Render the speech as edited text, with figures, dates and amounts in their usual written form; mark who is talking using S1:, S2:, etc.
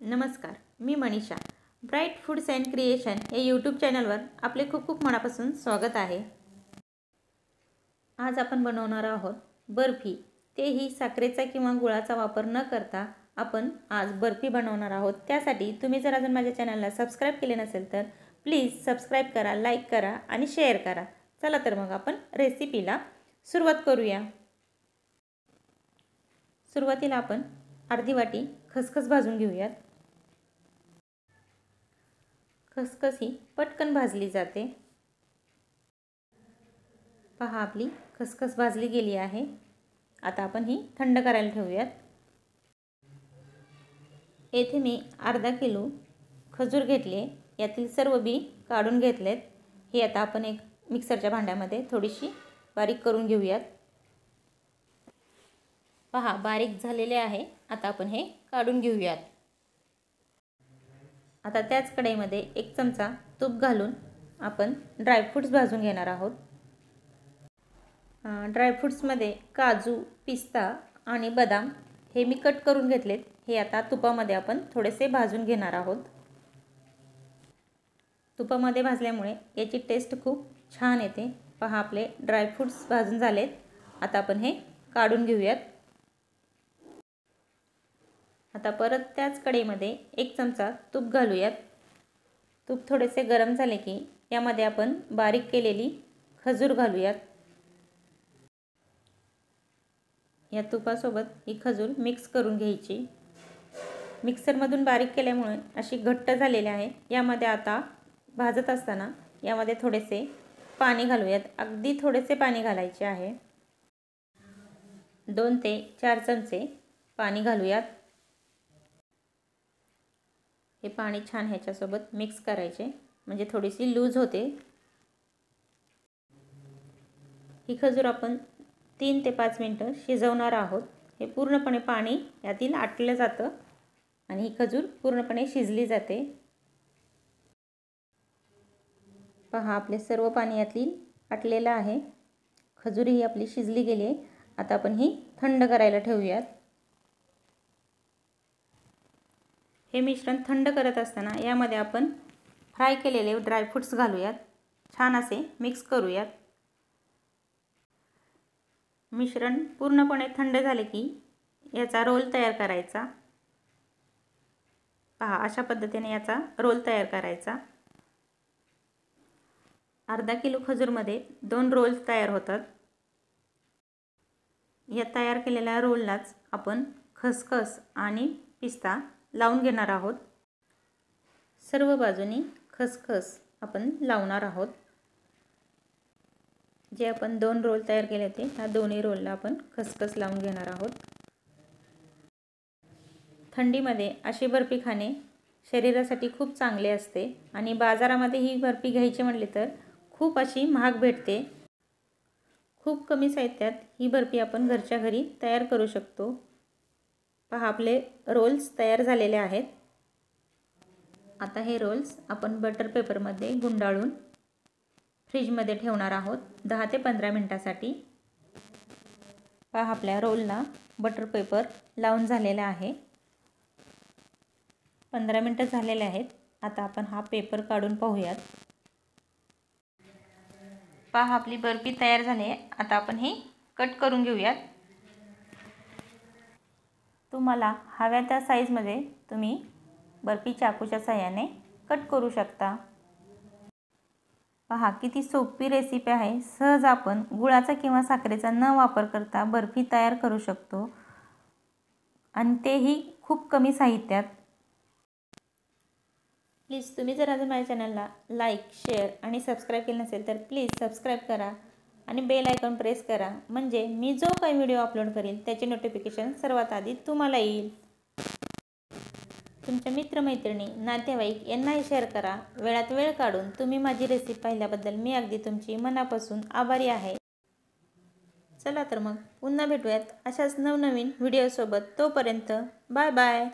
S1: नमस्कार, मी Manisha. Bright Foods and Creation या यूट्यूब चॅनलवर आपले खूप खूप मनापासून स्वागत आहे. आज आपण बनवणार आहोत बर्फी. तेही साखरेचा किंवा गुळाचा वापर न करता आपण आज बर्फी बनवणार आहोत. त्यासाठी तुम्ही जर अजून माझ्या चॅनलला सबस्क्राईब केले नसेल तर प्लीज सबस्क्राईब करा, लाईक करा आणि शेअर करा. चला तर मग आपण रेसिपीला सुरुवात करूया. सुरुवातीला आपण अर्धी वाटी खसखस भाजून घेऊयात. खसखस ही पटकन भाजली जाते. पहा, आपली खसखस भाजली गेली आहे. आता आपण ही थंड करायला ठेवूयात. येथे मी अर्धा किलो खजूर घेतले, यातील सर्व बी काढून घेतलेत. हे आता आपण एक मिक्सरच्या भांड्यामध्ये थोडीशी बारीक करून घेऊयात. पहा, बारीक झालेले आहे. आता आपण हे काढून घेऊयात. आता त्याच कढईमध्ये 1 चमचा तूप घालून आपण ड्रायफ्रूट्स भाजून घेणार आहोत. ड्रायफ्रूट्समध्ये काजू, पिस्ता आणि बदाम हे मी कट करून घेतलेत. हे आता तुपामध्ये आपण थोडेसे भाजून घेणार आहोत. तुपामध्ये भाजल्यामुळे याची टेस्ट खूप छान येते. पहा, आपले ड्रायफ्रूट्स भाजून झालेत. आता आपण हे काढून घेऊयात. आता परत त्याच कढईमध्ये 1 चमचा तूप घालूयात. तूप थोडेसे गरम झाले की यामध्ये आपण बारीक केलेली खजूर घालूयात. या तुपासोबत ही खजूर मिक्स करून घ्यायची. मिक्सरमधून बारीक केल्यामुळे अशी घट्ट झालेली आहे. यामध्ये आता भाजत असताना यामध्ये थोडेसे पाणी घालूयात. अगदी थोडेसे पाणी घालायचे आहे. 2 ते 4 चमचे पाणी घालूयात. हे पाणी छान ह्याच्यासोबत मिक्स करायचे, म्हणजे थोडीशी लूज होते. ही खजूर आपण 3 ते 5 मिनटं शिजवणार आहोत. हे पूर्णपणे पाणी यातील आटलं जातं आणि ही खजूर पूर्णपणे शिजली जाते. पहा, आपले सर्व पाणी यातील आटलेलं आहे. खजूर ही आपली शिजली गेली आहे. आता आपण ही थंड करायला ठेवूयात. हे मिश्रण थंड करत असताना यामध्ये आपण फ्राय केलेले ड्रायफ्रूट्स घालूयात. छान असे मिक्स करूयात. मिश्रण पूर्णपणे थंड झाले की याचा रोल तयार करायचा. पहा, अशा पद्धतीने याचा रोल तयार करायचा. अर्धा किलो खजूरमध्ये 2 रोल्स तयार होतात. या तयार केलेल्या रोललाच आपण खसखस आणि पिस्ता लावून घेणार आहोत. सर्व बाजूनी खसखस आपण लावणार आहोत. जे आपण 2 रोल तयार केले होते, ह्या दोन्ही रोलला आपण खसखस लावून घेणार आहोत. थंडीमध्ये अशी बर्फी खाणे शरीरासाठी खूप चांगले असते आणि बाजारामध्ये ही बर्फी घ्यायची म्हटली तर खूप अशी महाग भेटते. खूप कमी साहित्यात ही बर्फी आपण घरच्या घरी तयार करू शकतो. पहा, आपले रोल्स तयार झालेले आहेत. आता हे रोल्स आपण बटर पेपरमध्ये गुंडाळून फ्रीजमध्ये ठेवणार आहोत 10 ते 15 मिनिटांसाठी. पहा, आपल्या रोलला बटर पेपर लावून झालेला आहे. 15 मिनिटं झालेले आहेत. आता आपण हा पेपर काढून पाहूयात. पहा, आपली बर्फी तयार झाली आहे. आता आपण हे कट करून घेऊयात. तुम्हाला हव्या त्या साईजमध्ये तुम्ही बर्फी चाकूच्या साहाय्याने कट करू शकता. पहा, किती सोपी रेसिपी आहे. सहज आपण गुळाचा किंवा साखरेचा न वापर करता बर्फी तयार करू शकतो आणि तेही खूप कमी साहित्यात. प्लीज तुम्ही जर अजून माझ्या चॅनलला लाईक, शेअर आणि सबस्क्राईब केलं नसेल तर प्लीज सबस्क्राईब करा आणि बेल आयकॉन प्रेस करा, म्हणजे मी जो काही व्हिडिओ अपलोड करेल त्याचे नोटिफिकेशन सर्वात आधी तुम्हाला येईल. तुमच्या मित्रमैत्रिणी, नातेवाईक यांनाही शेअर करा. वेळात वेळ काढून तुम्ही माझी रेसिपी पाहिल्याबद्दल मी अगदी तुमची मनापासून आभारी आहे. चला तर मग पुन्हा भेटूयात अशाच नवनवीन व्हिडिओसोबत. तोपर्यंत बाय बाय.